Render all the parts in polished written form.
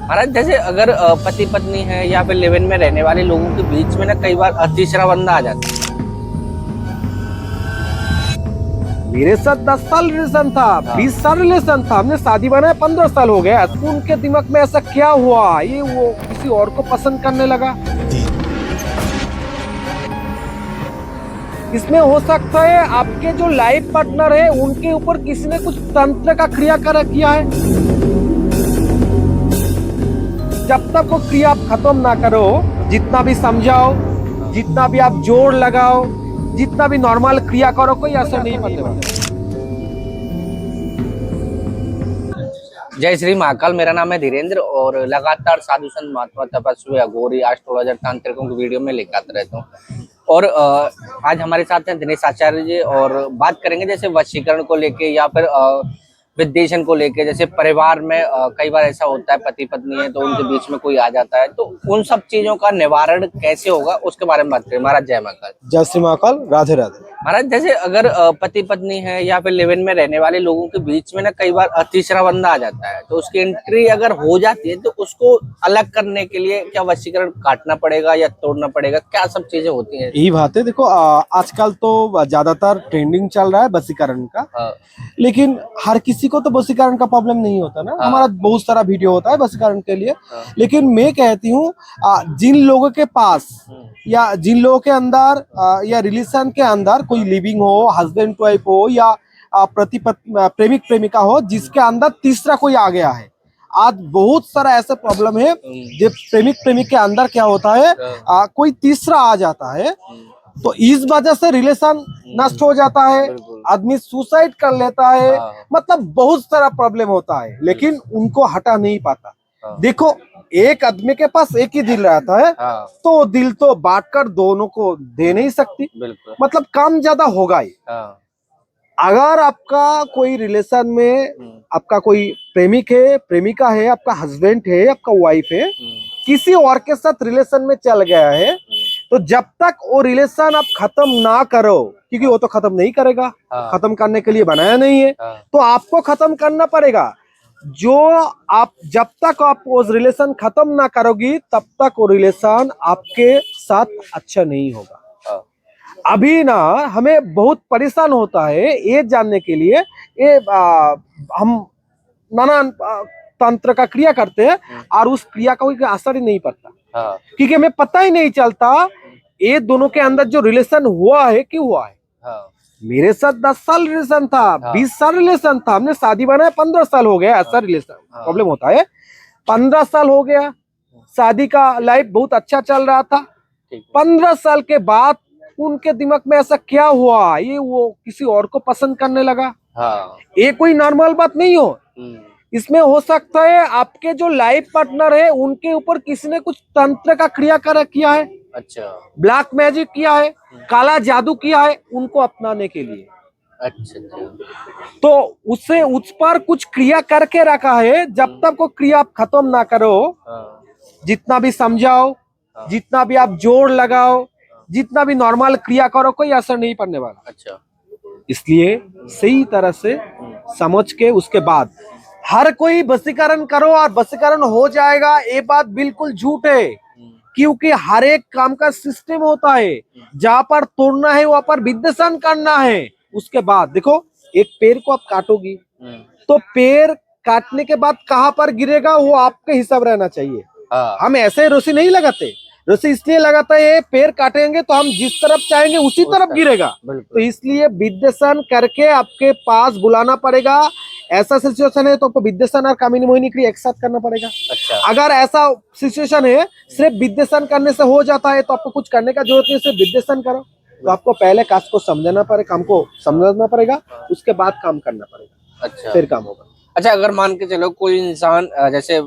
महाराज जैसे अगर पति पत्नी है या फिर लिव इन में रहने वाले लोगों के बीच में ना कई बार तीसरा बंदा आ जाता है। मेरे साथ 10 साल रिलेशन था, 20 साल रिलेशन था, हमने शादी बनाया 15 साल हो गया। उनके दिमाग में ऐसा क्या हुआ, ये वो किसी और को पसंद करने लगा। इसमें हो सकता है आपके जो लाइफ पार्टनर है उनके ऊपर किसी ने कुछ तंत्र का क्रिया किया है। जब तक वो क्रिया आप खत्म ना करो, जितना भी समझाओ, जितना भी आप जोड़ लगाओ, जितना भी नॉर्मल क्रिया करो, कोई असर नहीं पड़ने वाला। जय श्री महाकाल। मेरा नाम है धीरेन्द्र और लगातार साधु संत महात्मा तपस्वी अघोरी एस्ट्रोलॉजर तांत्रिकों की वीडियो में लेकर आता रहता हूँ। और आज हमारे साथ हैं दिनेश आचार्य जी और बात करेंगे जैसे वशीकरण को लेके या फिर विद्वेषण को लेके। जैसे परिवार में कई बार ऐसा होता है पति पत्नी है तो उनके बीच में कोई आ जाता है, तो उन सब चीजों का निवारण कैसे होगा उसके बारे में बात करें। महाराज जय महाकाल। जय श्री महाकाल, राधे राधे। महाराज जैसे अगर पति पत्नी है या फिर लिव इन में रहने वाले लोगों के बीच में ना कई बार तीसरा बंदा आ जाता है, तो उसकी एंट्री अगर हो जाती है तो उसको अलग करने के लिए क्या वशीकरण काटना पड़ेगा या तोड़ना पड़ेगा, क्या सब चीजें होती हैं? यही बात है। देखो आजकल तो ज्यादातर ट्रेंडिंग चल रहा है वशीकरण का, लेकिन हर किसी को तो वशीकरण का प्रॉब्लम नहीं होता ना। हमारा बहुत सारा वीडियो होता है वशीकरण के लिए, लेकिन मैं कहती हूँ जिन लोगों के पास या जिन लोगों के अंदर या रिलेशन के अंदर कोई लिविंग हो, हस्बैंड वाइफ हो या प्रेमिक प्रेमिका हो, जिसके अंदर तीसरा कोई आ गया है। आज बहुत सारा ऐसा प्रॉब्लम है जब प्रेमिक प्रेमिक के अंदर क्या होता है, कोई तीसरा आ जाता है, तो इस वजह से रिलेशन नष्ट हो जाता है, आदमी सुसाइड कर लेता है, मतलब बहुत सारा प्रॉब्लम होता है, लेकिन उनको हटा नहीं पाता। देखो, एक आदमी के पास एक ही दिल रहता है, तो दिल तो बांटकर दोनों को दे नहीं सकती, मतलब काम ज्यादा होगा ही। अगर आपका कोई रिलेशन में आपका कोई प्रेमिक है, प्रेमिका है, आपका हस्बैंड है, आपका वाइफ है, किसी और के साथ रिलेशन में चल गया है, तो जब तक वो रिलेशन आप खत्म ना करो, क्योंकि वो तो खत्म नहीं करेगा, खत्म करने के लिए बनाया नहीं है, तो आपको खत्म करना पड़ेगा। जो आप जब तक आप वो रिलेशन खत्म ना करोगी तब तक वो रिलेशन आपके साथ अच्छा नहीं होगा। अभी ना हमें बहुत परेशान होता है ये जानने के लिए, ये हम नाना तंत्र का क्रिया करते हैं और उस क्रिया का कोई असर ही नहीं पड़ता, क्योंकि हमें पता ही नहीं चलता ये दोनों के अंदर जो रिलेशन हुआ है क्यों हुआ है। मेरे साथ 10 साल रिलेशन था, 20 साल रिलेशन था, हमने शादी बनाया 15 साल हो गया। ऐसा रिलेशन प्रॉब्लम होता है। 15 साल हो गया, शादी का लाइफ बहुत अच्छा चल रहा था। 15 साल के बाद उनके दिमाग में ऐसा क्या हुआ, ये वो किसी और को पसंद करने लगा। ये कोई नॉर्मल बात नहीं हो। इसमें हो सकता है आपके जो लाइफ पार्टनर है उनके ऊपर किसी ने कुछ तंत्र का क्रिया किया है, अच्छा, ब्लैक मैजिक किया है, काला जादू किया है उनको अपनाने के लिए। अच्छा, तो उससे उस पर कुछ क्रिया करके रखा है। जब तक वो क्रिया आप खत्म ना करो, जितना भी समझाओ, जितना भी आप जोड़ लगाओ, जितना भी नॉर्मल क्रिया करो, कोई असर नहीं पड़ने वाला। अच्छा, इसलिए सही तरह से समझ के उसके बाद हर कोई वशीकरण करो और वशीकरण हो जाएगा, ये बात बिल्कुल झूठ है। क्योंकि हर एक काम का सिस्टम होता है, जहां पर तोड़ना है वहां पर विद्वेषण करना है। उसके बाद देखो, एक पेड़ को आप काटोगी तो पेड़ काटने के बाद कहां पर गिरेगा वो आपके हिसाब रहना चाहिए। हम ऐसे रस्सी नहीं लगाते, रस्सी इसलिए लगाता है पेड़ काटेंगे तो हम जिस तरफ चाहेंगे उसी तरफ गिरेगा। तो इसलिए विद्वेषण करके आपके पास बुलाना पड़ेगा। ऐसा सिचुएशन है तो आपको विद्वेषण और कामिनी मोहिनी क्रिया एक साथ करना पड़ेगा। अच्छा। अगर ऐसा सिचुएशन है सिर्फ विद्वेषण करने से हो जाता है तो आपको कुछ करने का जरूरत नहीं, सिर्फ विद्वेषण करो। तो आपको पहले कास्ट को समझना पड़ेगा, काम को समझना पड़ेगा, उसके बाद काम करना पड़ेगा। अच्छा, फिर काम होगा। अच्छा, अगर मान के चलो कोई इंसान, जैसे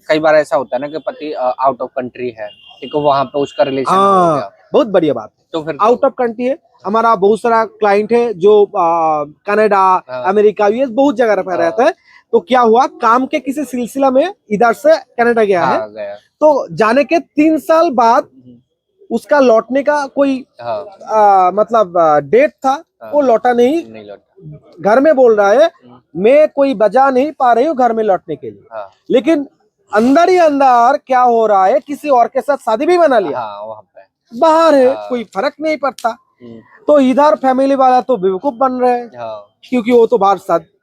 कई बार ऐसा होता है ना कि पति आउट ऑफ कंट्री है, देखो वहां पे उसका रिलेशन हो गया, बहुत बढ़िया बात है। तो फिर आउट ऑफ कंट्री है, हमारा बहुत सारा क्लाइंट है जो कनाडा, अमेरिका, यूएस बहुत जगह पर रहता है। तो क्या हुआ, काम के किसी सिलसिला में इधर से कनाडा गया है, तो जाने के 3 साल बाद उसका लौटने का कोई मतलब डेट था, वो लौटा नहीं लौटा। घर में बोल रहा है मैं कोई बजा नहीं पा रही हूँ घर में लौटने के लिए। लेकिन अंदर ही अंदर क्या हो रहा है, किसी और के साथ शादी भी बना लिया, हाँ वहाँ पे। बाहर है, कोई फर्क नहीं पड़ता। तो इधर फैमिली वाला तो बेवकूफ बन रहे हैं, हाँ क्योंकि वो तो बाहर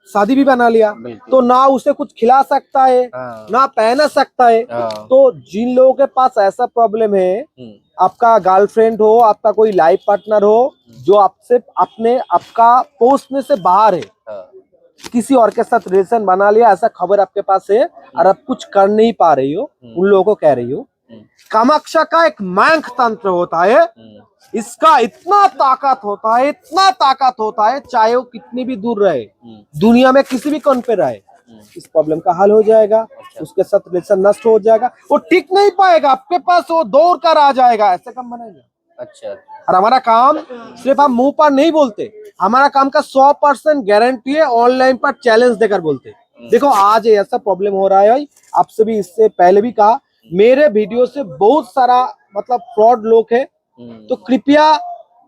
शादी भी बना लिया, बिल्कुल। तो ना उसे कुछ खिला सकता है, हाँ ना पहना सकता है। हाँ तो जिन लोगों के पास ऐसा प्रॉब्लम है, आपका गर्लफ्रेंड हो, आपका कोई लाइफ पार्टनर हो, जो आपसे आपका पोस्टने से बाहर है, हाँ किसी और के साथ रिलेशन बना लिया, ऐसा खबर आपके पास है और आप कुछ कर नहीं पा रही हो, उन लोगों को कह रही हो, कामाक्षा का एक मांग तंत्र होता है, इसका इतना ताकत होता है, इतना ताकत होता है, चाहे वो कितनी भी दूर रहे, दुनिया में किसी भी कोन पे रहे, इस प्रॉब्लम का हल हो जाएगा। उसके साथ रिलेशन नष्ट हो जाएगा, वो टिक नहीं पाएगा आपके पास, वो दौड़ कर आ जाएगा, ऐसे काम बनाएगा। अच्छा और हमारा काम सिर्फ हम मुंह पर नहीं बोलते, हमारा काम का 100% गारंटी है, ऑनलाइन पर चैलेंज देकर बोलते। देखो आज ऐसा प्रॉब्लम हो रहा है भाई, आपसे भी इससे पहले भी कहा, मेरे वीडियो से बहुत सारा मतलब फ्रॉड लोग है, तो कृपया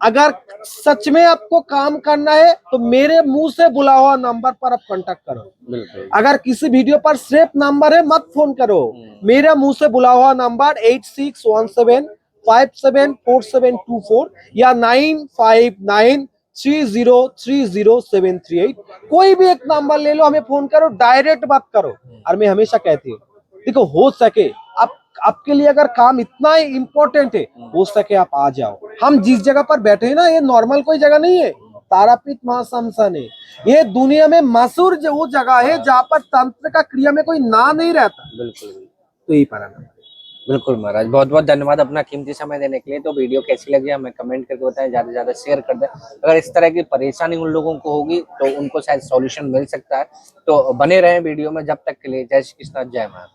अगर सच में आपको काम करना है तो मेरे मुंह से बुला हुआ नंबर पर आप कांटेक्ट करो। बिल्कुल। अगर किसी वीडियो पर सिर्फ नंबर है, मत फोन करो, मेरे मुंह से बुला हुआ नंबर 8617574724 या 9593030738, कोई भी एक नंबर ले लो, हमें फोन करो, डायरेक्ट बात करो। और मैं हमेशा कहती हूँ, देखो हो सके आपके लिए अगर काम इतना ही इम्पोर्टेंट है, हो सके आप आ जाओ। हम जिस जगह पर बैठे हैं ना, ये नॉर्मल कोई जगह नहीं है, तारापीठ महाश्मशान है, ये दुनिया में मशहूर जो वो जगह है जहाँ पर तंत्र का क्रिया में कोई ना नहीं रहता। बिल्कुल तो यही paranormal। बिल्कुल महाराज, बहुत बहुत धन्यवाद अपना कीमती समय देने के लिए। तो वीडियो कैसी लगी हमें कमेंट करके बताएं, ज्यादा से ज्यादा शेयर कर दें। अगर इस तरह की परेशानी उन लोगों को होगी तो उनको शायद सॉल्यूशन मिल सकता है। तो बने रहें वीडियो में, जब तक के लिए जय श्री कृष्ण, जय महाराज।